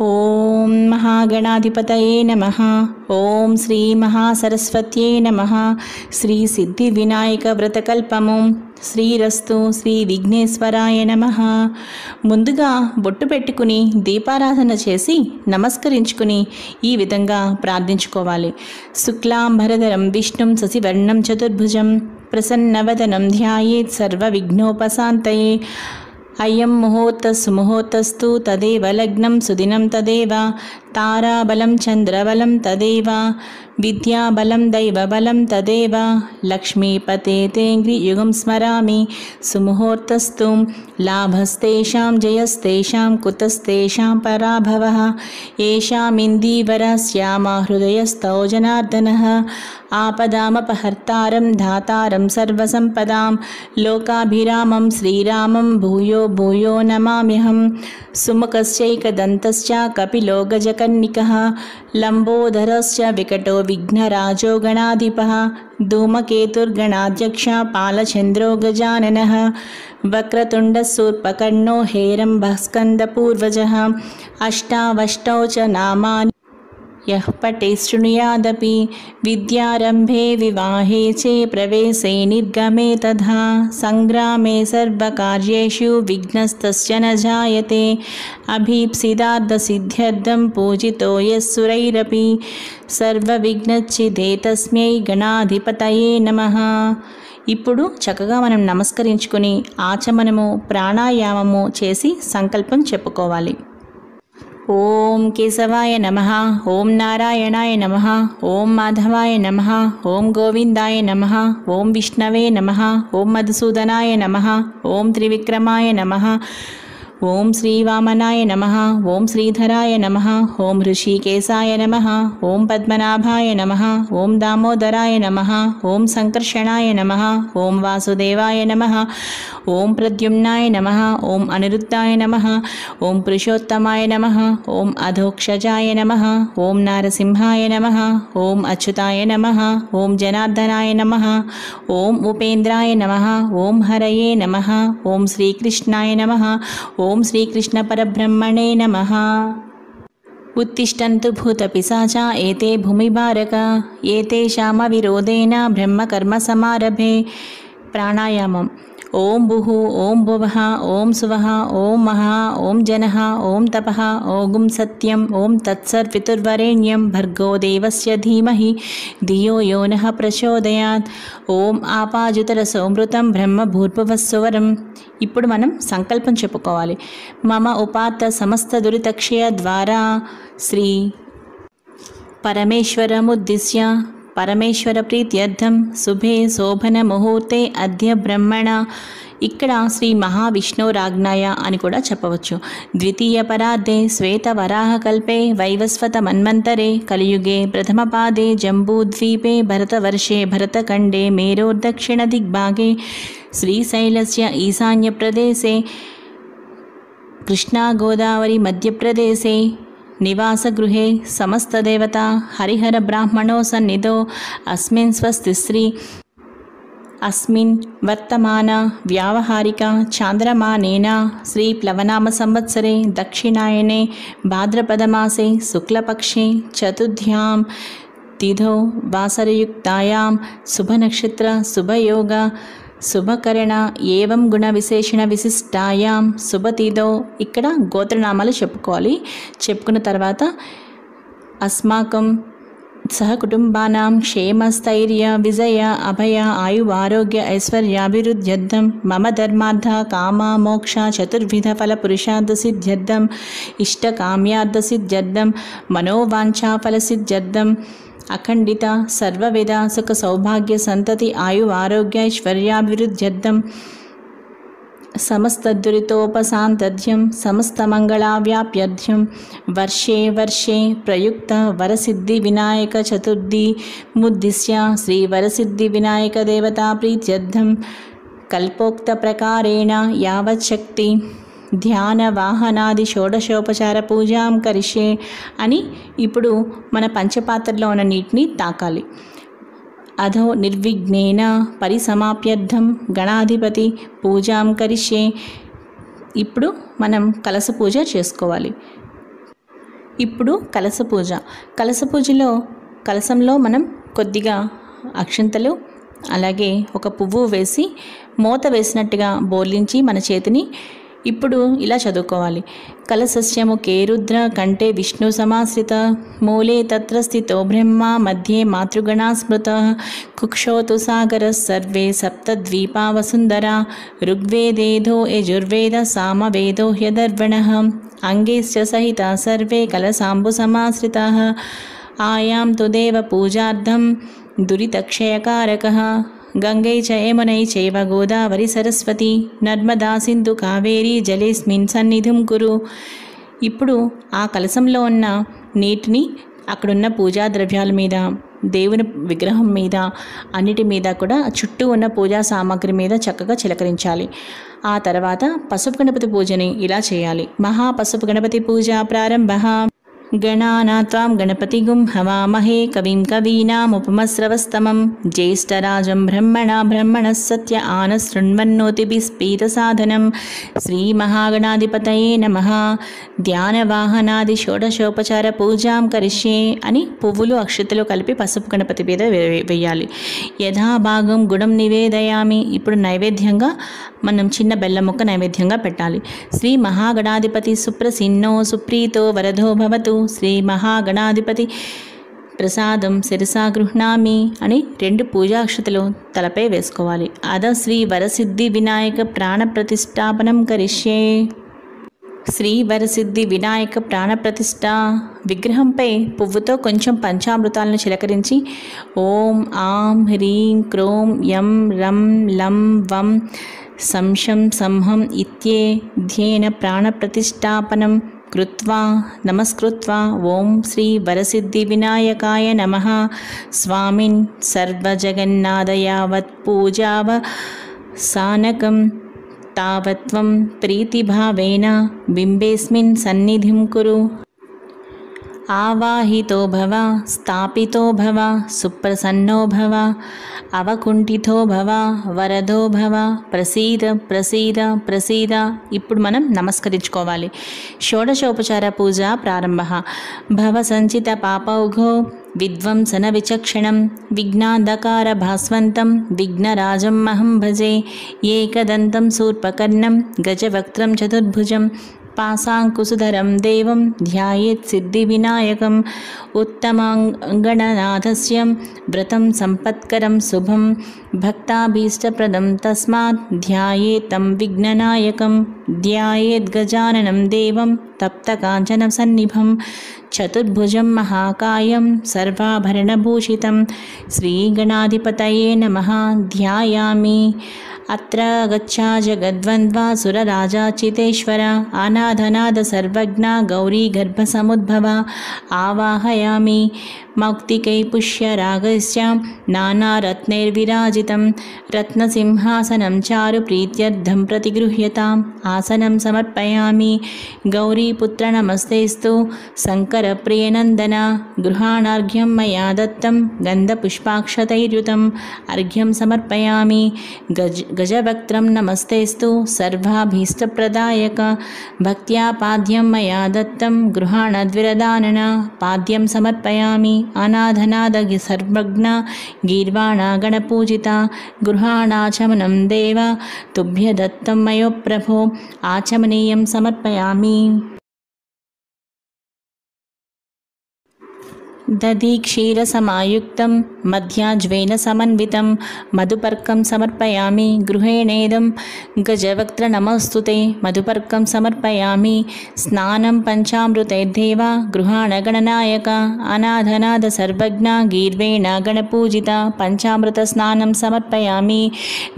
ఓం మహాగణాధిపతయే నమః. ఓం శ్రీ మహాసరస్వత్యై నమః. శ్రీ సిద్ధి వినాయక వ్రతకల్పము. శ్రీరస్తు. శ్రీ విఘ్నేశ్వరాయ నమః. ముందుగా బొట్టు పెట్టుకుని దీపారాధన చేసి నమస్కరించుకుని ఈ విధంగా ప్రార్థించుకోవాలి. శుక్లాంబరధరం విష్ణుం శశివర్ణం చతుర్భుజం ప్రసన్నవదనం ధ్యాయేత్ సర్వ విఘ్నోపశాంతయే. అయం ముహూర్త సుముహూర్తస్తు తదేవ లగ్నం సుదినం తదేవ తారాబలం చంద్రబలం తదేవ విద్యాబలం దైవబలం తదేవ లక్ష్మీపతే తేంగ్రియుగం స్మరామి. సుముహూర్తస్తు లాభస్తేషాం జయస్తేషాం కుతస్తేషాం పరాభవః. ఏషామిందీవరస్యామా హృదయస్థో జనార్దనః. ఆపదామపహర్తారం ధాతారం సర్వసంపదాం లోకాభిరామం శ్రీరామం భూయో భూయో నమామ్యహం. సుముఖశ్చైకదంతశ్చ కపిలో గజకర్ణికः లంబోదరశ్చ వికటో విఘ్నరాజో గణాధిపः. ధూమకేతుర్గణాధ్యక్ష పాలచంద్రో గజాననः. వక్రతుండశూర్పకర్ణో హేరంబः స్కందపూర్వజः. అష్టావష్టౌ చ నామాని యః పఠే శృణుయాదపి. విద్యారంభే వివాహే చే ప్రవేశే నిర్గమే తథా. సంగ్రామే సర్వకార్యేషు విఘ్నస్తస్య న జాయతే. అభీప్సితార్థసిద్ధ్యర్థం పూజితో యస్సురైరపి. సర్వవిఘ్నచ్ఛిదే తస్మై గణాధిపతయే నమః. ఇప్పుడు చక్కగా మనం నమస్కరించుకుని ఆచమనము ప్రాణాయామము చేసి సంకల్పం చెప్పుకోవాలి. ఓం కేశవాయ నమః. ఓం నారాయణాయ నమః. ఓం మాధవాయ నమః. ఓం గోవిందాయ నమః. ఓం విష్ణవే నమః. ఓం మధుసూదనాయ నమః. ఓం త్రివిక్రమాయ నమః. ఓం శ్రీవామనాయ నమః. ఓం శ్రీధరాయ నమః. ఓం ఋషికేశాయ నమః. ఓం పద్మనాభాయ నమః. ఓం దామోదరాయ నమః. ఓం సంకర్షణాయ నమః. ఓం వాసుదేవాయ నమః. ఓం ప్రద్యుమ్నాయ నమః. ఓం అనిరుద్ధాయ నమః. ఓం పురుషోత్తమాయ నమః. ఓం అధోక్షజాయ నమః. ఓం నారసింహాయ నమః. ఓం అచ్యుతాయ నమః. ఓం జనార్దనాయ నమః. ఓం ఉపేంద్రాయ నమః. ఓం హరయే నమః. ఓం శ్రీకృష్ణాయ నమః. ఓం శ్రీకృష్ణ పరబ్రహ్మణే నమః. ఉత్తిష్టంతు భూతపిశాచా ఏతే భూమిభారక ఏతేషామవిరోధేన బ్రహ్మకర్మ సమారభే. ప్రాణాయామం. ఓం భుః ఓం భువః ఓం సువః ఓం మహా ఓం జనః ఓం తపః ఓం సత్యం ఓం తత్సర్వితుర్వరేణ్యం భర్గో దేవస్య ధీమహి ధియో యో నః ప్రచోదయాత్. ఓం ఆపాజుతరసోమృతం బ్రహ్మ భూర్భువస్సువరం. ఇప్పుడు మనం సంకల్పం చెప్పుకోవాలి. మమ ఉపాత్త సమస్త దురితక్షయ ద్వారా శ్రీ పరమేశ్వరముద్దిశ్య పరమేశ్వర ప్రీత్యర్థం శుభే శోభన ముహూర్తే అద్య బ్రహ్మణ. ఇక్కడ శ్రీ మహావిష్ణురాజ్ఞాయ అని కూడా చెప్పవచ్చు. ద్వితీయ పరార్ధే శ్వేతవరాహకల్పే వైవస్వత మన్వంతరే కలియుగే ప్రథమపాదే జంబూద్వీపే భరతవర్షే భరతఖండే మేరోర్దక్షిణ దిగ్భాగే శ్రీశైలస్య ఈశాన్యప్రదేశే కృష్ణా గోదావరి మధ్యప్రదేశే నివాసగృహే సమస్తదేవతా హరిహర బ్రాహ్మణో సన్నిధో అస్మిన్ స్వస్తిశ్రీ అస్మిన్ వర్తమాన వ్యావహారిక చాంద్రమానేన శ్రీ ప్లవనామ సంవత్సరే దక్షిణాయనే భాద్రపదమాసే శుక్లపక్షే చతుర్థ్యాం తిథౌ వాసరయుక్తాయాం శుభనక్షత్ర శుభయోగ శుభకరణ ఏవం గుణ విశేషణ విశిష్టాయాం శుభతిథౌ. ఇక్కడ గోత్రనామాలు చెప్పుకోవాలి. చెప్పుకున్న తర్వాత అస్మాకం సహకుటుంబానాం క్షేమస్థైర్య విజయ అభయ ఆయు ఆరోగ్య ఐశ్వర్యాభివృద్ధ్యర్థం మమ ధర్మార్థ కామ మోక్ష చతుర్విధ ఫల పురుషార్థ సిద్ధ్యర్థం ఇష్టకామ్యార్థ సిద్ధ్యర్థం మనోవాంఛా ఫల సిద్ధ్యర్థం అఖండిత సర్వవిధ సుఖ సౌభాగ్య సంతతి ఆయు ఆరోగ్య ఐశ్వర్యాభివృద్ధ్యర్థం సమస్తదురితోపశాంతధ్యం సమస్తమంగళావ్యాప్యర్థ్యం వర్షే వర్షే ప్రయుక్త వరసిద్ధి వినాయక చతుర్థి ముద్దిశ్య శ్రీ వరసిద్ధి వినాయక దేవతా ప్రీత్యర్థం కల్పోక్త ప్రకారేణ యావచ్చక్తి ధ్యాన వాహనాది షోడశోపచార పూజాం కరిష్యే అని ఇప్పుడు మన పంచపాత్రలో ఉన్న నీటిని తాకాలి. అధో నిర్విఘ్నేన పరిసమాప్యర్థం గణాధిపతి పూజాం కరిష్యే. ఇప్పుడు మనం కలశ పూజ చేసుకోవాలి. ఇప్పుడు కలశ పూజ. కలశ పూజలో కలశంలో మనం కొద్దిగా అక్షంతలు అలాగే ఒక పువ్వు వేసి మూత వేసినట్టుగా బోర్లించి మన చేతిని ఇప్పుడు ఇలా చదువుకోవాలి. కలశస్య ముఖే రుద్ర కంఠే విష్ణు సమాశ్రిత మూలే తత్ర స్థితో బ్రహ్మ మధ్యే మాతృగణా స్మృత కుక్షోతు సాగర సర్వే సప్తద్వీపా వసుంధరా ఋగ్వేదేదో యజుర్వేద సామవేదో హ్యదర్వణః అంగైశ్చ సహిత సర్వే కలశాంబు సమాశ్రితాః ఆయాం తు దేవ పూజార్థం దురితక్షయకారకః గంగై చ యమునై చైవ గోదావరి సరస్వతి నర్మదా సింధు కావేరీ జలేస్మిన్ సన్నిధిం కురు. ఇప్పుడు ఆ కలశంలో ఉన్న నీటిని అక్కడున్న పూజా ద్రవ్యాల మీద, దేవుని విగ్రహం మీద, అన్నిటి మీద కూడా చుట్టూ ఉన్న పూజా సామాగ్రి మీద చక్కగా చిలకరించాలి. ఆ తర్వాత పసుపు గణపతి పూజని ఇలా చేయాలి. మహా పసుపు గణపతి పూజ ప్రారంభ. గణానాత్వాం గణపతిగుం హవామహే కవిం కవీనాముపమస్రవస్తమం జ్యేష్ఠరాజం బ్రహ్మణः సత్య ఆనశృణ్వన్నోతిభిస్పీతసాధనం శ్రీమహాగణాధిపతయే నమః. ధ్యానవాహనాది షోడశోపచార పూజాం కరిష్యే అని పువ్వులు అక్షతలు కలిపి పసుపు గణపతి మీద వేయాలి. యథాభాగం గుణం నివేదయామి. ఇప్పుడు నైవేద్యంగా మనం చిన్న బెల్లం ముక్క నైవేద్యంగా పెట్టాలి. శ్రీ మహాగణాధిపతి సుప్రసిన్నో సుప్రీతో వరదో భవతు. శ్రీ మహాగణాధిపతి ప్రసాదం శిరసా గృహ్ణామి అని 2 పూజాక్షతలు తలపై వేసుకోవాలి. అద శ్రీ వరసిద్ధి వినాయక ప్రాణ ప్రతిష్టాపనం కరిష్యే. శ్రీ వరసిద్ధి వినాయక ప్రాణప్రతిష్ఠ విగ్రహంపై పువ్వుతో కొంచెం పంచామృతాలను చిలకరించి ఓం ఆం హ్రీం క్రోం యం రం లం వం సంశం సంహం ఇత్యే ధ్యేన ప్రాణప్రతిష్టాపనం కృత్వా నమస్కృత్వా ఓం శ్రీ వరసిద్ధి వినాయకాయ నమః స్వామిన్ సర్వజగన్నాథయావత్ పూజావ సానకం తావత్వం ప్రీతిభావేన బింబేస్మిన్ సన్నిధిం కురు. ఆవాహితో భవ స్థాపితో భవ సుప్రసన్నో భవ అవకుంఠితో భవ వరదో భవ ప్రసీద ప్రసీద ప్రసీద. ఇప్పుడు మనం నమస్కరించుకోవాలి. షోడశోపచార పూజ ప్రారంభ. భవ సంచిత పాపౌఘో విధ్వంసన విచక్షణం విఘ్నాంధకార భాస్వంతం విఘ్నరాజం మహం భజే ఏకదంతం శూర్పకర్ణం గజవక్త్రం చతుర్భుజం పాశాంకుశధరం దేవం ధ్యాయేత్ సిద్ధి వినాయకం ఉత్తమాంగణనాథస్య వ్రతం సంపత్కరం శుభం భక్తాభీష్టప్రదం తస్మాత్ ధ్యాయేతం విఘ్ననాయకం ధ్యాయేద్ గజాననం దేవం తప్తకాంచన సన్నిభం చతుర్భుజం మహాకాయం సర్వాభరణభూషితం శ్రీగణాధిపతయే నమః ధ్యాయామి. అత్ర గచ్చా జగద్వంద్వాసురరాజాచితేశ్వర అనాథనాథ సర్వజ్ఞ గౌరీ గర్భసముద్భవ ఆవాహయామి. మౌక్తికై పుష్యరాగస్య నానారత్నైర్విరాజితం రత్నసింహాసనం చారు ప్రీత్యర్థం ప్రతిగృహ్యతాం ఆసనం సమర్పయామి. గౌరీపుత్ర నమస్తేస్తు శంకరప్రియనందన గృహాణార్ఘ్యం మయా దత్తం గంధపుష్పాక్షతైర్యుతం అర్ఘ్యం సమర్పయామి. గజవక్త్రం నమస్తేస్తు సర్వాభీష్టప్రదాయక భక్త్యా పాద్యం మయా దత్తం గృహాణద్విరదానన పాద్యం సమర్పయామి. అనాథనాద సర్వజ్ఞ గీర్వాణా గణపూజిత గృహాణాచమనం దేవ తుభ్య దత్తం మయో ప్రభో ఆచమనీయం సమర్పయామి. దధి క్షీరసమాయుక్తం మధ్యాజ్వేన సమన్వితం మధుపర్కం సమర్పయామి. గృహేణేదం గజవక్త్ర నమస్తుతే మధుపర్కం సమర్పయామి. స్నానం పంచామృతైర్దేవ గృహాణగణనాయక అనాథనాథ సర్వజ్ఞ గీర్వేణ గణపూజిత పంచామృత స్నానం సమర్పయామి.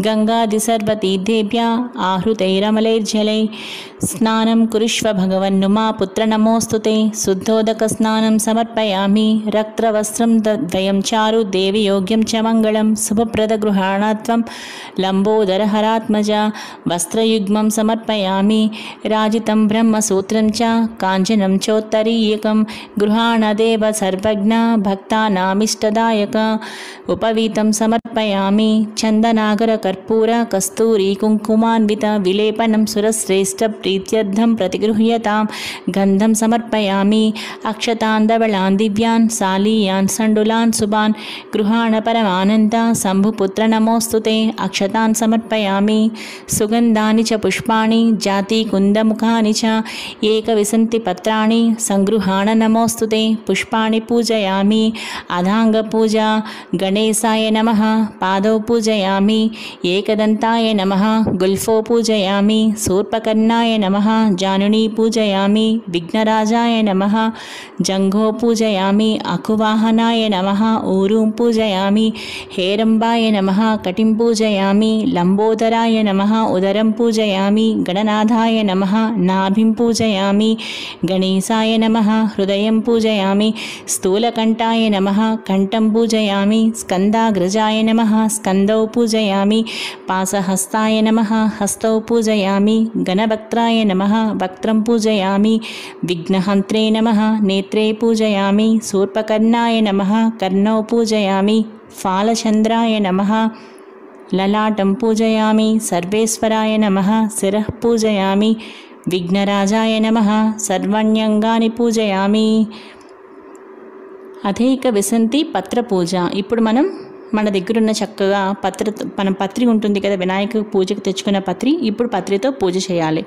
గంగాది సర్వతీర్థేభ్య ఆహృతైరమలైర్జలై స్నానం కురుష్వ భగవన్ను మా పుత్ర నమోస్తుతే శుద్ధోదక స్నానం సమర్పయామి. రక్తవస్త్రం ద్వయం చారు దేవి యోగ్యం చ మంగళం శుభప్రద గృహాణత్వం లంబోదరహరాత్మజ వస్త్రయుగ్మం సమర్పయామి రాజితం బ్రహ్మసూత్రం చ కాంచనం చోత్తరీయకం గృహాణదేవ సర్వజ్ఞ భక్తానామిష్టదాయక ఉపవీతం సమర్పయామి చందనాగర కర్పూర కస్తూరి కుంకుమాన్విత విలేపనం సురశ్రేష్ఠ ప్రీత్యర్థం ప్రతిగృహ్యతాం గంధం సమర్పయామి అక్షతాంధవళాన్ దివ్యాన్ సాలీయాన్ సండులాన్ శుభాన్ గృహాణ పరమానంద శంభుపుత్ర నమోస్తుతే అక్షతాన్ సమర్పయామి సుగంధాని చ పుష్పాణి జాతి కుందముఖాని చ ఏకవిశంతి పత్రాణి సంగృహాణ నమోస్తుతే పుష్పాణి పూజయామి అధాంగ పూజ గణేశాయ నమః పాదౌ పూజయామి ఏకదంతాయ నమః గుల్ఫో పూజయామి శూర్పకర్ణాయ నమః జానునీ పూజయామి విఘ్నరాజాయ నమః జంఘో పూజయామి అకువాహనాయ నమః ఊరూం పూజయామి హేరంబాయ నమః కటిం పూజయామి లంబోదరాయ నమః ఉదరం పూజయామి గణనాథాయ నమః నాభిం పూజయామి గణేశాయ నమః హృదయం పూజయామి స్థూలకంఠాయ నమః కంఠం పూజయామి స్కందాగ్రజాయ నమః స్కందౌ పూజయామి పాసహస్తాయ నమః హస్తౌ పూజయామి గణవక్త్రాయ నమః వక్త్రం పూజయామి విఘ్నహంత్రే నమః నేత్రే పూజయామి శూర్పకర్ణాయ నమః కర్ణౌ పూజయామి ఫాలచంద్రాయ నమః లలాటం పూజయామి సర్వేశ్వరాయ నమః శిరః పూజయామి విఘ్నరాజాయ నమః సర్వాణ్యంగాని పూజయామి. అధైక విసంతి పత్ర పూజ. ఇప్పుడు మన దగ్గరున్న చక్కగా మనం పత్రి ఉంటుంది కదా, వినాయక పూజకు తెచ్చుకున్న పత్రి. ఇప్పుడు పత్రితో పూజ చేయాలి.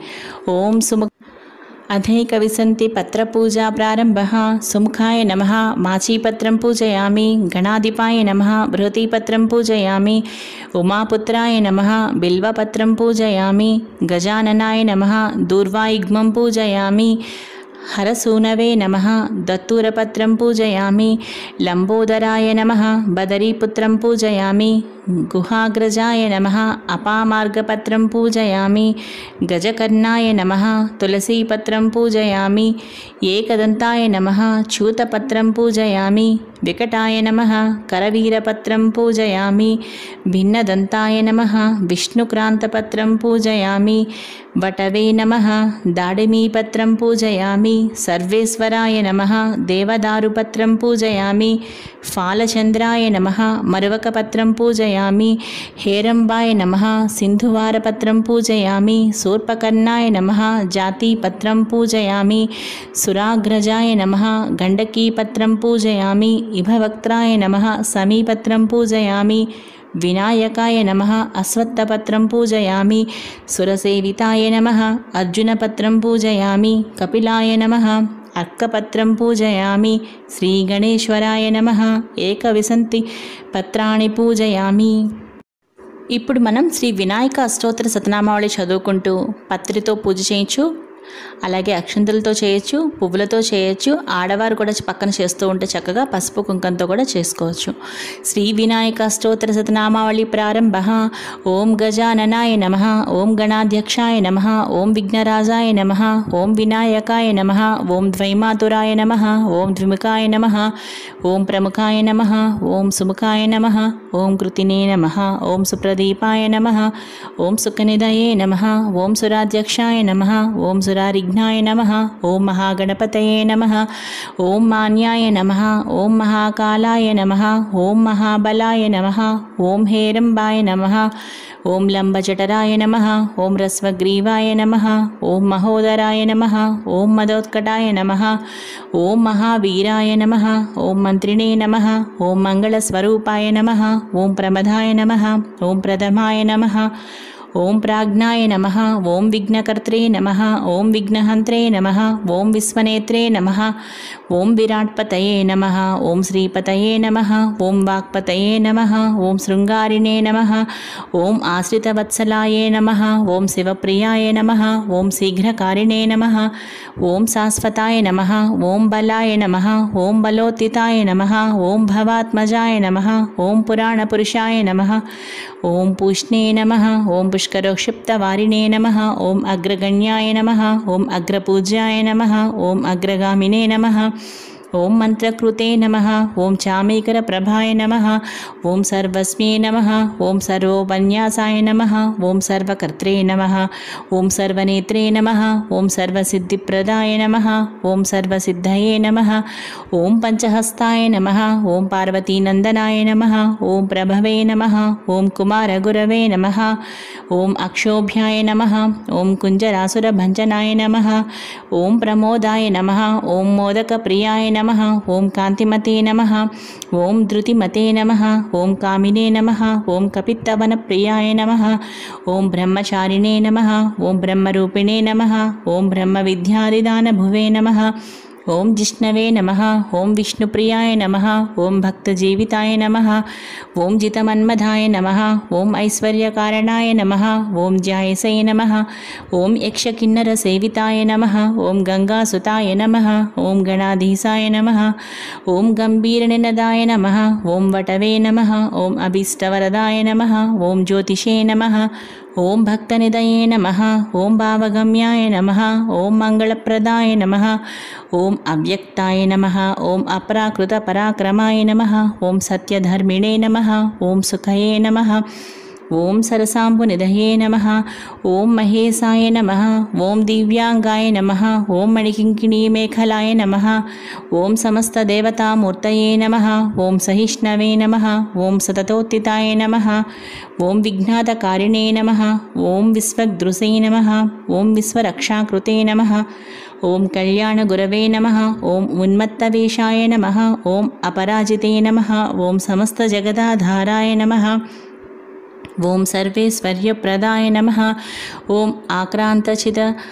ఓం అధైక విసంతి పత్ర పూజ ప్రారంభ. సుముఖాయ నమః మాచీపత్రం పూజయామి గణాధిపాయ నమః బృహతీపత్రం పూజయామి ఉమాపుత్రాయ నమః బిల్వపత్రం పూజయామి గజాననాయ నమః దూర్వాయుగ్మం పూజయామి హరసూనవే నమః దత్తూరపత్రం పూజయామి లంబోదరాయ నమః బదరీపుత్రం పూజయామి గుహాగ్రజాయ నమః అపామార్గపత్రం పూజయామి గజకర్ణాయ నమః తులసీపత్రం పూజయామి ఏకదంతాయ నమః చ్యూతపత్రం పూజయామి వికటాయ నమః కరవీరపత్రం పూజయామి భిన్నదంతాయ నమః విష్ణుక్రాంతపత్రం పూజయామి వటవే నమః దాడిమీపత్రం పూజయామి సర్వేశ్వరాయ నమః దేవదారుపత్రం పూజయామి ఫాలచంద్రాయ నమః మరువకపత్రం పూజయామి హేరంబాయ నమః సింధువారపత్రం పూజయామి శూర్పకర్ణాయ నమః జాతీపత్రం పూజయామి సురాగ్రజాయ నమః గండకీపత్రం పూజయామి ఇభవక్త్రాయ నమః సమీపత్రం పూజయామి వినాయకాయ నమః అశ్వత్థపత్రం పూజయామి సురసేవితాయ నమః అర్జునపత్రం పూజయామి కపిలాయ నమః అర్కపత్రం పూజయామి శ్రీగణేశ్వరాయ నమః ఏకవిశంతి పత్రాణి పూజయామి. ఇప్పుడు మనం శ్రీ వినాయక అష్టోత్తర శతనామావళి చదువుకుంటూ పత్రితో పూజ చేయొచ్చు. అలాగే అక్షంతలతో చేయొచ్చు, పువ్వులతో చేయొచ్చు. ఆడవారు కూడా పక్కన చేస్తూ ఉంటే చక్కగా పసుపు కుంకంతో కూడా చేసుకోవచ్చు. శ్రీ వినాయక అష్టోత్తర శతనామావళి ప్రారంభ. ఓం గజాననాయ నమః ఓం గణాధ్యక్షాయ నమః ఓం విఘ్నరాజాయ నమః ఓం వినాయకాయ నమః ఓం ద్వైమాతురాయ నమః ఓం ద్విముఖాయ నమః ఓం ప్రముఖాయ నమః ఓం సుముఖాయ నమః ఓం కృతినే నమః ఓం సుప్రదీపాయ నమః ఓం సుఖనిధయే నమః ఓం సురాధ్యక్షాయ నమః ఓం సురారిఘ్నాయ నమః ఓం మహాగణపతయే నమః ఓం మాన్యాయ నమః ఓం మహాకాలాయ నమః ఓం మహాబలాయ నమః ఓం హేరంబాయ నమః ఓం లంబజఠరాయ నమః ఓం రస్వగ్రీవాయ నమః ఓం మహోదరాయ నమః ఓం మదోత్కటాయ నమః ఓం మహావీరాయ నమః ఓం మంత్రిణే నమః ఓం మంగళస్వరూపాయ నమః ఓం ప్రమదాయ నమః ఓం ప్రథమాయ నమః ఓం ప్రాజ్ఞాయ నమః ఓం విఘ్నకర్త్రే నమః ఓం విఘ్నహంత్రే నమః ఓం విశ్వనేత్రే నమః ఓం విరాట్పతయే నమః ఓం శ్రీపతయే నమః ఓం వాక్పతయే నమః ఓం శృంగారిణే నమః ఓం ఆశ్రితవత్సలాయే నమః ఓం శివప్రియాయ నమః ఓం శీఘ్రకారిణే నమః ఓం శాశ్వతాయ నమః ఓం బలాయ నమః ఓం బలోత్తితాయ నమః ఓం భవాత్మజాయ నమః ఓం పురాణపురుషాయ నమః ఓం పూష్ణే నమః ఓం పుష్కరోక్షిప్తవారిణే నమః ఓం అగ్రగణ్యాయ నమః ఓం అగ్రపూజ్యాయ నమః ఓం అగ్రగామినే నమః ఓం మంత్రకృతే నమః. ఓం చామీకరప్రభాయ నమః. ఓం సర్వస్మ్యే నమః. ఓం సర్వోపన్యాసాయ నమః. ఓం సర్వకర్త్రే నమః. ఓం సర్వనేత్రే నమః. ఓం సర్వసిద్ధిప్రదాయ నమః. ఓం సర్వసిద్ధయే నమః. ఓం పంచహస్తాయ నమః. ఓం పార్వతీనందనాయ నమః. ఓం ప్రభవే నమః. ఓం కుమారగురవే నమః. ఓం అక్షోభ్యాయ నమః. ఓం కుంజరాసురభంజనాయ నమః. ఓం ప్రమోదాయ నమః. ఓం మోదకప్రియాయ నమః. ఓం కాంతిమతే నమః. ఓం ధృతిమతే నమః. ఓం కామినే నమః. ఓం కపిత్తవనప్రియాయ నమః. ఓం బ్రహ్మచారిణే నమః. ఓం బ్రహ్మరూపిణే నమః. ఓం బ్రహ్మవిద్యాదిదానభువే నమః. ఓం జిష్ణవే నమః. ఓం విష్ణుప్రియాయ నమః. ఓం భక్తజీవితాయ నమః. ఓం జితమన్మధాయ నమః. ఓం ఐశ్వర్యకారణాయ నమః. ఓం జాయసే నమః. ఓం యక్షకిన్నరసేవితాయ నమః. ఓం గంగాసుతాయ నమః. ఓం గణాధీశాయ నమః. ఓం గంభీరనినదాయ నమః. ఓం వటవే నమః. ఓం అభీష్టవరదాయ నమః. ఓం జ్యోతిషే నమః. ఓం భక్తనిదయే నమః. ఓం భావగమ్యాయ నమః. ఓం మంగళప్రదాయ నమః. ఓం అవ్యక్తాయ నమః. ఓం అప్రాకృత పరాక్రమాయ నమః. ఓం సత్యధర్మిణే నమః. ఓం సుఖయే నమః. ఓం సరసాంబునిధయే నమః. ఓం మహేశాయ నమః. ఓం దివ్యాంగాయ నమః. ఓం మణికింకిణీమేఖలాయ నమః. ఓం సమస్తదేవతామూర్తయే నమః. ఓం సహిష్ణవే నమః. ఓం సతతోత్థితాయ నమః. ఓం విఘ్నాతకారిణే నమః. ఓం విశ్వదృశే నమః. ఓం విశ్వరక్షాకృతే నమః. ఓం కళ్యాణగురవే నమః. ఓం ఉన్మత్తవేషాయ నమః. ఓం అపరాజితే నమః. ఓం సమస్తజగదాధారాయ నమః. ఓం సర్వేశ్వర్యప్రదాయ నమః. ఓం ఆక్రాంతచిత్ప్రభవే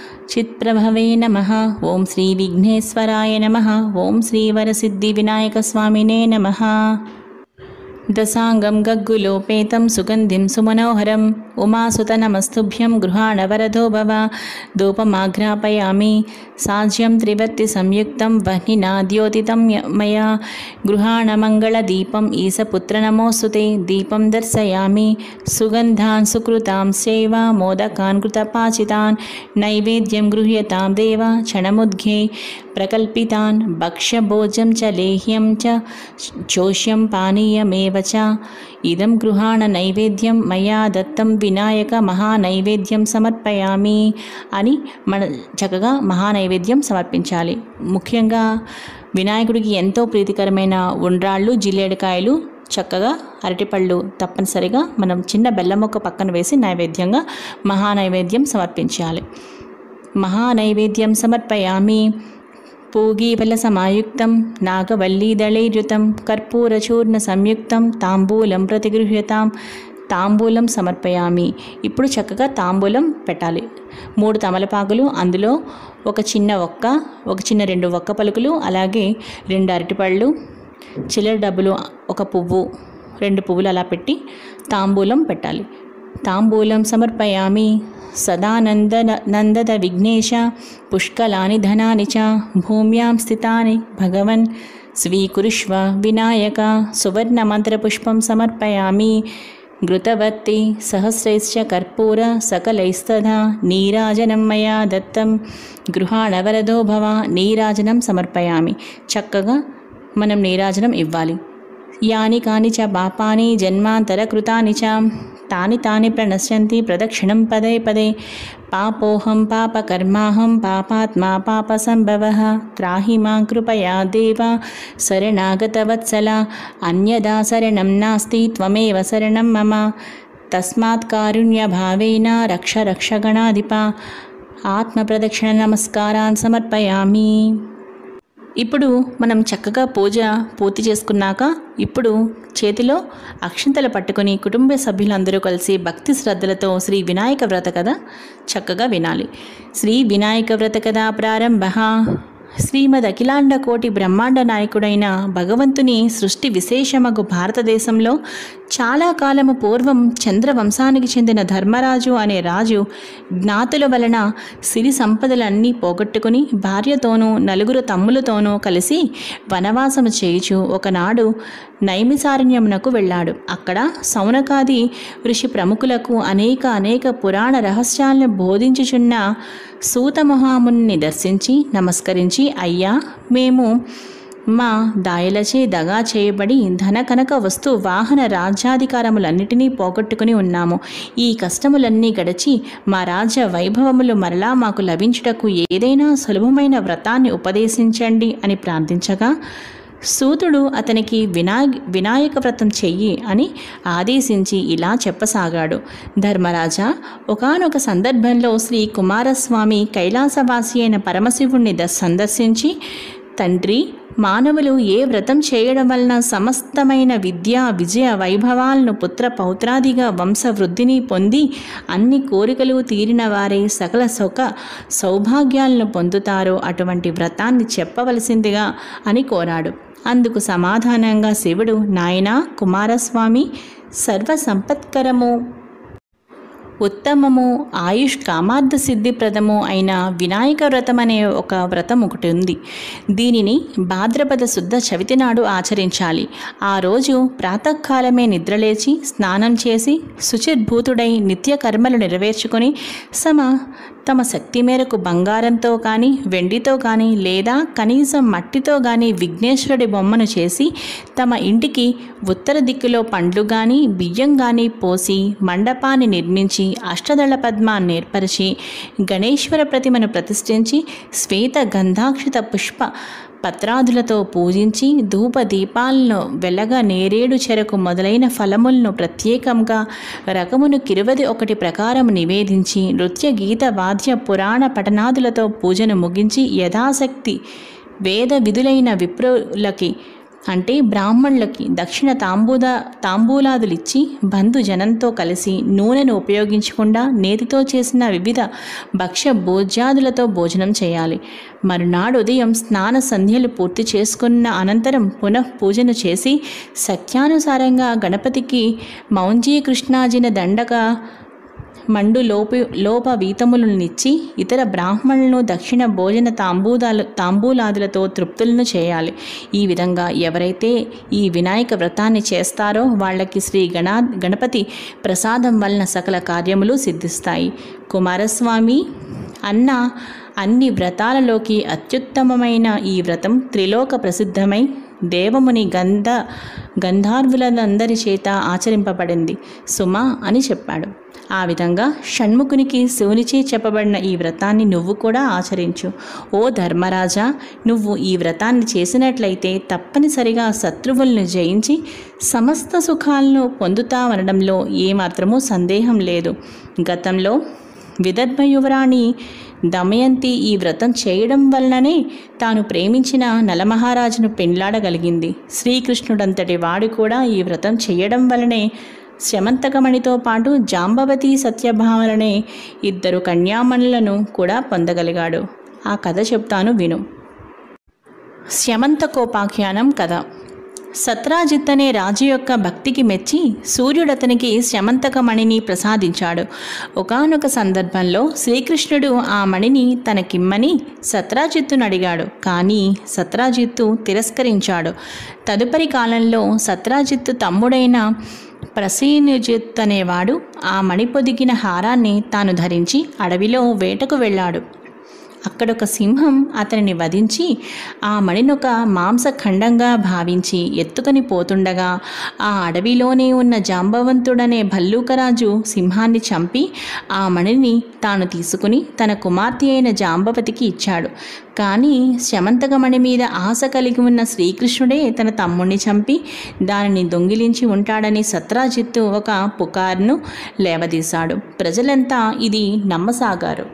నమః. ఓం శ్రీ విఘ్నేశ్వరాయ నమః. ఓం శ్రీవరసిద్ధివినాయకస్వామినే నమః. దశాంగం గగ్గులోపేతం సుగంధిం సుమనోహరం ఉమాసుతనమస్తుభ్యం గృహాణవరదో భవ. ధూపమాఘ్రాపయామి సాజ్యం త్రివర్తి సంయుక్తం వహ్నినాద్యోతితం మయా. గృహాణమంగళదీపం ఈశపుత్ర నమోస్తుతే. దీపం దర్శయామి సుగంధాన్ సుకృతాం సేవ మోదకాన్ కృతపాచితాన్. నైవేద్యం గృహ్యతాం దేవ క్షణముద్ఘే ప్రకల్పితాన్. భక్ష్యభోజ్యం చ లేహ్యం చ చోష్యం పానీయమేవ చ. ఇదం గృహాణ నైవేద్యం మయా దత్తం వినాయక మహానైవేద్యం సమర్పయామి అని మన చక్కగా మహానైవేద్యం సమర్పించాలి. ముఖ్యంగా వినాయకుడికి ఎంతో ప్రీతికరమైన ఉండ్రాళ్ళు, జిల్లేడుకాయలు, చక్కగా అరటిపళ్ళు తప్పనిసరిగా మనం చిన్న బెల్లం ముక్క పక్కన వేసి నైవేద్యంగా మహానైవేద్యం సమర్పించాలి. మహానైవేద్యం సమర్పయామి. పూగీఫలసమాయుక్తం నాగవల్లీదళైర్యుతం కర్పూరచూర్ణ సంయుక్తం తాంబూలం ప్రతిగృహ్యతాం. తాంబూలం సమర్పయామి. ఇప్పుడు చక్కగా తాంబూలం పెట్టాలి. 3 తమలపాకులు, అందులో ఒక చిన్న 2 ఒక్క పలుకులు, అలాగే 2 అరటిపళ్ళు, చిల్లర డబ్బులు, 1 పువ్వు, 2 పువ్వులు అలా పెట్టి తాంబూలం పెట్టాలి. తాంబూలం సమర్పయామి. సదానందద విఘ్నేశ పుష్కలాని ధనాని చ భూమ్యాం స్థితాని భగవన్ స్వీకురుష్వ వినాయక. సువర్ణమంత్రపుష్పం సమర్పయామి. ఘృతవర్తి సహస్రైశ్చ కర్పూర సకలైస్తథా నీరాజనం మయా దత్తం గృహాణవరదో భవ. నీరాజనం సమర్పయామి. చక్కగా మనం నీరాజనం ఇవ్వాలి. యాని కాని చ పాపాని జన్మాంతరకృతాని చ తాని ప్రణశ్యంతి ప్రదక్షిణం పదే పదే. పాపోహం పాపకర్మాహం పాపాత్మా పాపసంభవః. త్రాహి మాం కృపయా దేవ శరణాగతవత్సల. అన్యదా శరణం నాస్తి త్వమేవ శరణం మమ. తస్మాత్ కారుణ్యభావేన రక్ష రక్ష గణాధిప. ఆత్మప్రదక్షిణ నమస్కారాన్ సమర్పయామి. ఇప్పుడు మనం చక్కగా పూజ పూర్తి చేసుకున్నాక ఇప్పుడు చేతిలో అక్షింతలు పట్టుకొని కుటుంబ సభ్యులందరూ కలిసి భక్తి శ్రద్ధలతో శ్రీ వినాయక వ్రత కథ చక్కగా వినాలి. శ్రీ వినాయక వ్రత కథ ప్రారంభ. శ్రీమద్ అఖిలాండ కోటి బ్రహ్మాండ నాయకుడైన భగవంతుని సృష్టి విశేషమగు భారతదేశంలో చాలా కాలము పూర్వం చంద్రవంశానికి చెందిన ధర్మరాజు అనే రాజు జ్ఞాతుల వలన సిరి సంపదలన్నీ పోగొట్టుకుని భార్యతోనూ 4 తమ్ములతోనూ కలిసి వనవాసము చేయుచు ఒకనాడు నైమిసారణ్యమునకు వెళ్ళాడు. అక్కడ సౌనకాది ఋషి ప్రముఖులకు అనేక పురాణ రహస్యాలను బోధించుచున్న సూత మహాముని దర్శించి నమస్కరించి, అయ్యా, మేము మా దాయలచే దగా చేయబడి ధన కనక వస్తు వాహన రాజ్యాధికారములన్నిటినీ పోగొట్టుకుని ఉన్నాము. ఈ కష్టములన్నీ గడిచి మా రాజ్య వైభవములు మరలా మాకు లభించుటకు ఏదైనా సులభమైన వ్రతాన్ని ఉపదేశించండి అని ప్రార్థించగా సూతుడు అతనికి వినాయక వ్రతం చెయ్యి అని ఆదేశించి ఇలా చెప్పసాగాడు. ధర్మరాజా, ఒకానొక సందర్భంలో శ్రీ కుమారస్వామి కైలాసవాసి అయిన పరమశివుణ్ణి సందర్శించి, తండ్రి, మానవులు ఏ వ్రతం చేయడం వలన సమస్తమైన విద్యా విజయ వైభవాలను పుత్ర పౌత్రాదిగా వంశవృద్ధిని పొంది అన్ని కోరికలు తీరిన వారే సకల సౌభాగ్యాలను పొందుతారో అటువంటి వ్రతాన్ని చెప్పవలసిందిగా అని కోరాడు. అందుకు సమాధానంగా శివుడు, నాయనా కుమారస్వామి, సర్వ సంపత్కరము, ఉత్తమము, ఆయుష్ కామార్థ సిద్ధిప్రదము అయిన వినాయక వ్రతం అనే ఒక వ్రతం ఒకటి ఉంది. దీనిని భాద్రపద శుద్ధ చవితి నాడు ఆచరించాలి. ఆ రోజు ప్రాతకాలమే నిద్రలేచి స్నానం చేసి శుచిర్భూతుడై నిత్య కర్మలు నెరవేర్చుకొని తమ శక్తి మేరకు బంగారంతో కానీ వెండితో కానీ లేదా కనీసం మట్టితో కానీ విఘ్నేశ్వరుడి బొమ్మను చేసి తమ ఇంటికి ఉత్తర దిక్కులో పండ్లు కానీ బియ్యం కానీ పోసి మండపాన్ని నిర్మించి అష్టదళ పద్మాన్ని ఏర్పరిచి గణేశ్వర ప్రతిమను ప్రతిష్ఠించి శ్వేత గంధాక్షిత పుష్ప పత్రాదులతో పూజించి ధూప దీపాలను వెలగ నేరేడు చెరకు మొదలైన ఫలములను ప్రత్యేకంగా రకమును 21 ప్రకారం నివేదించి నృత్య గీత వాద్య పురాణ పఠనాదులతో పూజను ముగించి యథాశక్తి వేద విధులైన విప్రులకి అంటే బ్రాహ్మణులకి దక్షిణ తాంబూలాదులిచ్చి బంధు జనంతో కలిసి నూనెను ఉపయోగించకుండా నేతితో చేసిన వివిధ భక్ష్య భోజ్యాదులతో భోజనం చేయాలి. మరునాడు ఉదయం స్నాన సంధ్యలు పూర్తి చేసుకున్న అనంతరం పునఃపూజను చేసి సఖ్యానుసారంగా గణపతికి మౌంజీకృష్ణాజిన దండక మండు లోప వీతములనిచ్చి ఇతర బ్రాహ్మణులను దక్షిణ భోజన తాంబూలాదులతో తృప్తులను చేయాలి. ఈ విధంగా ఎవరైతే ఈ వినాయక వ్రతాన్ని చేస్తారో వాళ్ళకి శ్రీ గణపతి ప్రసాదం వలన సకల కార్యములు సిద్ధిస్తాయి. కుమారస్వామి, అన్ని వ్రతాలలోకి అత్యుత్తమమైన ఈ వ్రతం త్రిలోక ప్రసిద్ధమై దేవముని గంధర్వులందరి చేత ఆచరింపబడింది సుమా అని చెప్పాడు. ఆ విధంగా షణ్ముఖునికి శివునిచే చెప్పబడిన ఈ వ్రతాన్ని నువ్వు కూడా ఆచరించు. ఓ ధర్మరాజా, నువ్వు ఈ వ్రతాన్ని చేసినట్లయితే తప్పనిసరిగా శత్రువులను జయించి సమస్త సుఖాలను పొందుతావనడంలో ఏమాత్రమూ సందేహం లేదు. గతంలో విదర్భ యువరాణి దమయంతి ఈ వ్రతం చేయడం వలననే తాను ప్రేమించిన నలమహారాజును పెండ్లాడగలిగింది. శ్రీకృష్ణుడంతటి వాడు కూడా ఈ వ్రతం చేయడం వలనే శమంతకమణితో పాటు జాంబవతి సత్యభామలనే 2 కన్యామణులను కూడా పొందగలిగాడు. ఆ కథ చెప్తాను విను. శమంతకోపాఖ్యానం కథ. సత్రాజిత్ అనే రాజు యొక్క భక్తికి మెచ్చి సూర్యుడతనికి శమంతకమణిని ప్రసాదించాడు. ఒకానొక సందర్భంలో శ్రీకృష్ణుడు ఆ మణిని తనకిమ్మని సత్రాజిత్తును అడిగాడు. కానీ సత్రాజిత్తు తిరస్కరించాడు. తదుపరి కాలంలో సత్రాజిత్తు తమ్ముడైన ప్రసేనజిత్ అనేవాడు ఆ మణి పొదిగిన హారాన్ని తాను ధరించి అడవిలో వేటకు వెళ్ళాడు. అక్కడొక సింహం అతనిని వధించి ఆ మణినొక మాంసఖండంగా భావించి ఎత్తుకొని పోతుండగా ఆ అడవిలోనే ఉన్న జాంబవంతుడనే భల్లూకరాజు సింహాన్ని చంపి ఆ మణిని తాను తీసుకుని తన కుమార్తె అయిన జాంబవతికి ఇచ్చాడు. కానీ శమంతకమణి మీద ఆశ కలిగి ఉన్న శ్రీకృష్ణుడే తన తమ్ముణ్ణి చంపి దానిని దొంగిలించి ఉంటాడని సత్రాజిత్తు ఒక పుకార్ను లేవదీశాడు. ప్రజలంతా ఇది నమ్మసాగారు.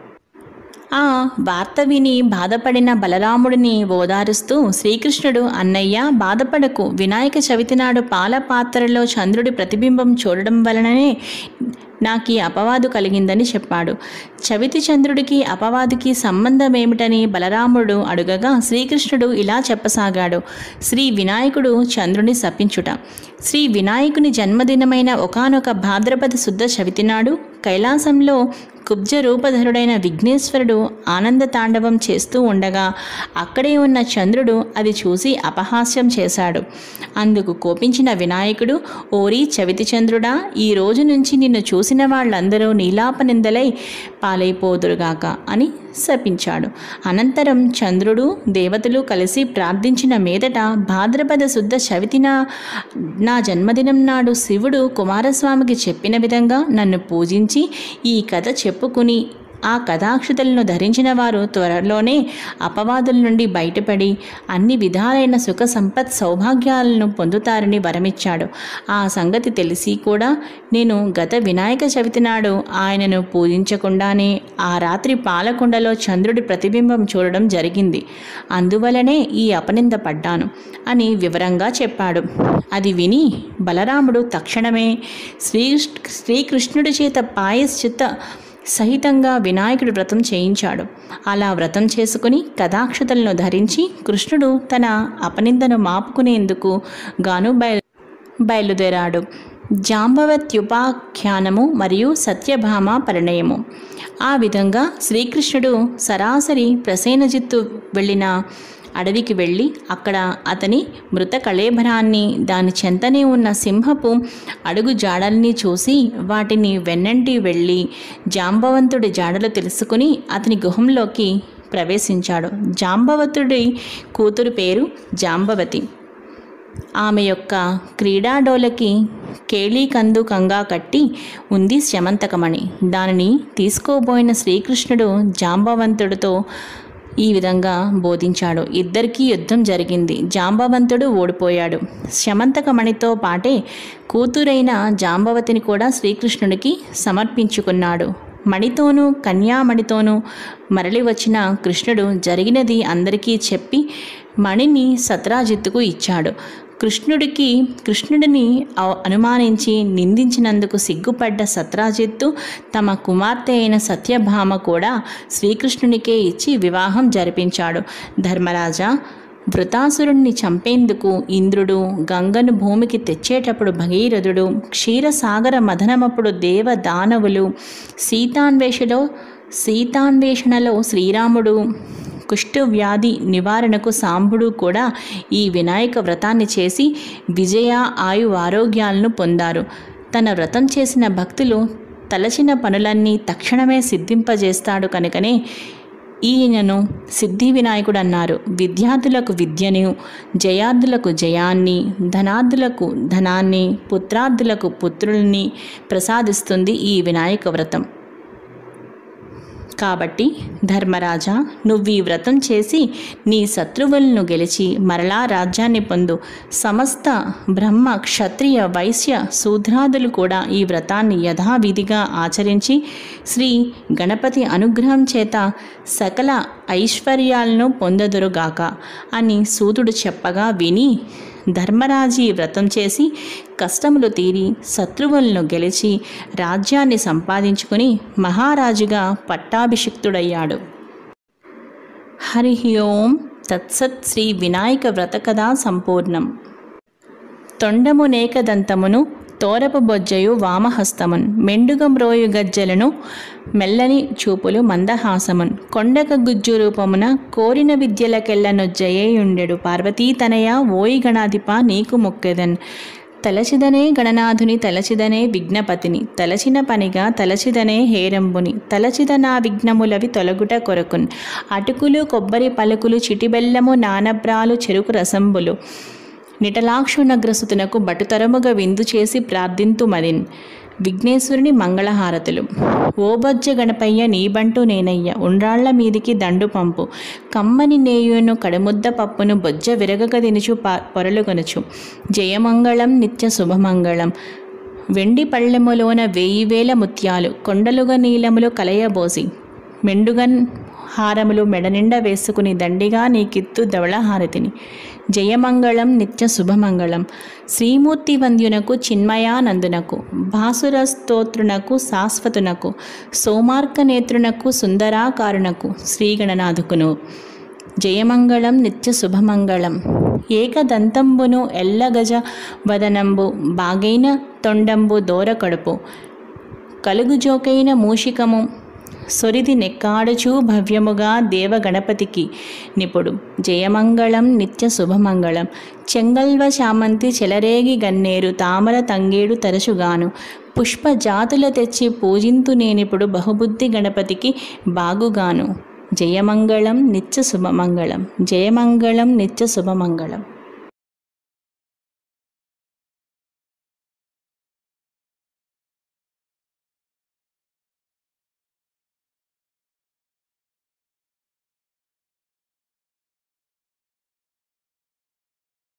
ఆ వార్త విని బాధపడిన బలరాముడిని ఓదారుస్తూ శ్రీకృష్ణుడు, అన్నయ్య బాధపడకు, వినాయక చవితి నాడు పాల పాత్రలో చంద్రుడి ప్రతిబింబం చూడడం వలననే నాకు ఈ అపవాదు కలిగిందని చెప్పాడు. చవితి చంద్రుడికి అపవాదుకి సంబంధం ఏమిటని బలరాముడు అడుగగా శ్రీకృష్ణుడు ఇలా చెప్పసాగాడు. శ్రీ వినాయకుడు చంద్రుని శపించుట. శ్రీ వినాయకుని జన్మదినమైన ఒకానొక భాద్రపద శుద్ధ చవితి నాడు కైలాసంలో కుబ్జ రూపధరుడైన విఘ్నేశ్వరుడు ఆనంద తాండవం చేస్తూ ఉండగా అక్కడే ఉన్న చంద్రుడు అది చూసి అపహాస్యం చేశాడు. అందుకు కోపించిన వినాయకుడు, ఓరి చవితి చంద్రుడా, ఈ రోజు నుంచి నిన్ను చూసి చూసిన వాళ్ళందరూ నీలాపనిందలై పాలైపోదురుగాక అని శపించాడు. అనంతరం చంద్రుడు దేవతలు కలిసి ప్రార్థించిన మీదట భాద్రపద శుద్ధ చవితిన నా జన్మదినం నాడు శివుడు కుమారస్వామికి చెప్పిన విధంగా నన్ను పూజించి ఈ కథ చెప్పుకుని ఆ కథాక్షతలను ధరించిన వారు త్వరలోనే అపవాదుల నుండి బయటపడి అన్ని విధాలైన సుఖ సంపత్ సౌభాగ్యాలను పొందుతారని వరమిచ్చాడు. ఆ సంగతి తెలిసి కూడా నేను గత వినాయక చవితి నాడు ఆయనను పూజించకుండానే ఆ రాత్రి పాలకొండలో చంద్రుడి ప్రతిబింబం చూడడం జరిగింది. అందువలనే ఈ అపనింద పడ్డాను అని వివరంగా చెప్పాడు. అది విని బలరాముడు తక్షణమే శ్రీకృష్ణుడి చేత ప్రాయశ్చిత్త సహితంగా వినాయకుడి వ్రతం చేయించాడు. అలా వ్రతం చేసుకుని కథాక్షతలను ధరించి కృష్ణుడు తన అపనిందను మాపుకునేందుకు గాను బయలుదేరాడు. జాంబవత్యుపాఖ్యానము మరియు సత్యభామ పరిణయము. ఆ విధంగా శ్రీకృష్ణుడు సరాసరి ప్రసేనజిత్తు వెళ్ళిన అడవికి వెళ్ళి అక్కడ అతని మృత కళేబరాన్ని దాని చెంతనే ఉన్న సింహపు అడుగు జాడల్ని చూసి వాటిని వెన్నంటి వెళ్ళి జాంబవంతుడి జాడలు తెలుసుకుని అతని గుహంలోకి ప్రవేశించాడు. జాంబవతుడి కూతురు పేరు జాంబవతి. ఆమె యొక్క క్రీడాడోలకి కేళీకందుకంగా కట్టి ఉంది శమంతకమణి. దానిని తీసుకోబోయిన శ్రీకృష్ణుడు జాంబవంతుడితో ఈ విధంగా బోధించాడు. ఇద్దరికీ యుద్ధం జరిగింది. జాంబవంతుడు ఓడిపోయాడు. శమంతకమణితో పాటే కూతురైన జాంబవతిని కూడా శ్రీకృష్ణుడికి సమర్పించుకున్నాడు. మణితోనూ కన్యామణితోనూ మరలి వచ్చిన కృష్ణుడు జరిగినది అందరికీ చెప్పి మణిని సత్రాజిత్తుకు ఇచ్చాడు. కృష్ణుడిని అనుమానించి నిందించినందుకు సిగ్గుపడ్డ సత్రాజిత్తు తమ కుమార్తె అయిన సత్యభామ కూడా శ్రీకృష్ణునికే ఇచ్చి వివాహం జరిపించాడు. ధర్మరాజా, వృతాసురుణ్ణి చంపేందుకు ఇంద్రుడు గంగను భూమికి తెచ్చేటప్పుడు భగీరథుడు, క్షీరసాగర మథనమప్పుడు దేవ దానవులు, సీతాన్వేషణలో శ్రీరాముడు, కుష్ఠవ్యాధి నివారణకు సాంబుడు కూడా ఈ వినాయక వ్రతాన్ని చేసి విజయ ఆయు ఆరోగ్యాలను పొందారు. తన వ్రతం చేసిన భక్తులు తలచిన పనులన్నీ తక్షణమే సిద్ధింపజేస్తాడు కనుకనే ఈయనను సిద్ధి వినాయకుడు అన్నారు. విద్యార్థులకు విద్యను, జయార్థులకు జయాన్ని, ధనార్థులకు ధనాన్ని, పుత్రార్థులకు పుత్రుల్ని ప్రసాదిస్తుంది ఈ వినాయక వ్రతం. కాబట్టి ధర్మరాజా, నువ్వు ఈ వ్రతం చేసి నీ శత్రువులను గెలిచి మరలా రాజ్యాన్ని పొందు. సమస్త బ్రహ్మ క్షత్రియ వైశ్య శూద్రాదులు కూడా ఈ వ్రతాన్ని యథావిధిగా ఆచరించి శ్రీ గణపతి అనుగ్రహం చేత సకల ఐశ్వర్యాలను పొందదురుగాక అని సూతుడు చెప్పగా విని ధర్మరాజు వ్రతం చేసి కష్టములు తీరి శత్రువులను గెలిచి రాజ్యాన్ని సంపాదించుకుని మహారాజుగా పట్టాభిషిక్తుడయ్యాడు. హరి ఓం తత్సత్. శ్రీ వినాయక వ్రత కథా సంపూర్ణం. తొండము నేకదంతమును తోరపు బొజ్జయు వామహస్తమున్ మెండుగమ్రోయు గజ్జలను మెల్లని చూపులు మందహాసమున్ కొండక గుజ్జు రూపమున కోరిన విద్యలకెల్లనొజ్జయేయుండెడు పార్వతీతనయ ఓయి గణాధిప నీకు మొక్కెదన్ తలచిదనే గణనాథుని తలచిదనే విఘ్నపతిని తలచిన పనిగా తలచిదనే హేరంబుని తలచిద నా విఘ్నములవి తొలగుట కొరకున్ అటుకులు కొబ్బరి పలుకులు చిటిబెల్లము నానబ్రాలు చెరుకు రసంబులు నిటలాక్షునగ్రసుతునకు బటుతరముగా విందు చేసి ప్రార్థింతుమదిన్ విఘ్నేశ్వరుని మంగళహారతులు. ఓబొజ్జ గణపయ్య నీబంటూ నేనయ్య ఉండ్రాళ్ల మీదికి దండు పంపు కమ్మని నేయును కడుముద్ద పప్పును బొజ్జ విరగక తినుచు పొరలుగొనుచు జయమంగళం నిత్య శుభమంగళం వెండి పళ్ళెములోన 1000 ముత్యాలు కొండలుగా నీలములు కలయబోసి మెండుగన్ హారములు మెడనిండా వేసుకుని దండిగా నీకిత్తు ధవళహారతిని జయమంగళం నిత్య శుభమంగళం శ్రీమూర్తి వంద్యునకు చిన్మయానందునకు భాసుర స్తోత్రునకు శాశ్వతునకు సోమార్క నేత్రునకు సుందరాకారునకు శ్రీగణనాథుకును జయమంగళం నిత్య శుభమంగళం ఏకదంతంబును ఎల్లగజ వదనంబు బాగైన తొండంబు దోరకడుపు కలుగుజోకైన మూషికము సొరిది నెక్కాడుచూ భవ్యముగా దేవగణపతికి నిపుడు జయమంగళం నిత్య శుభమంగళం చెంగల్వ చామంతి చెలరేగి గన్నేరు తామర తంగేడు తరచుగాను పుష్ప జాతుల తెచ్చి పూజింతు నేనిప్పుడు బహుబుద్ధి గణపతికి బాగుగాను. జయమంగళం నిత్య శుభమంగళం, జయమంగళం నిత్య శుభమంగళం.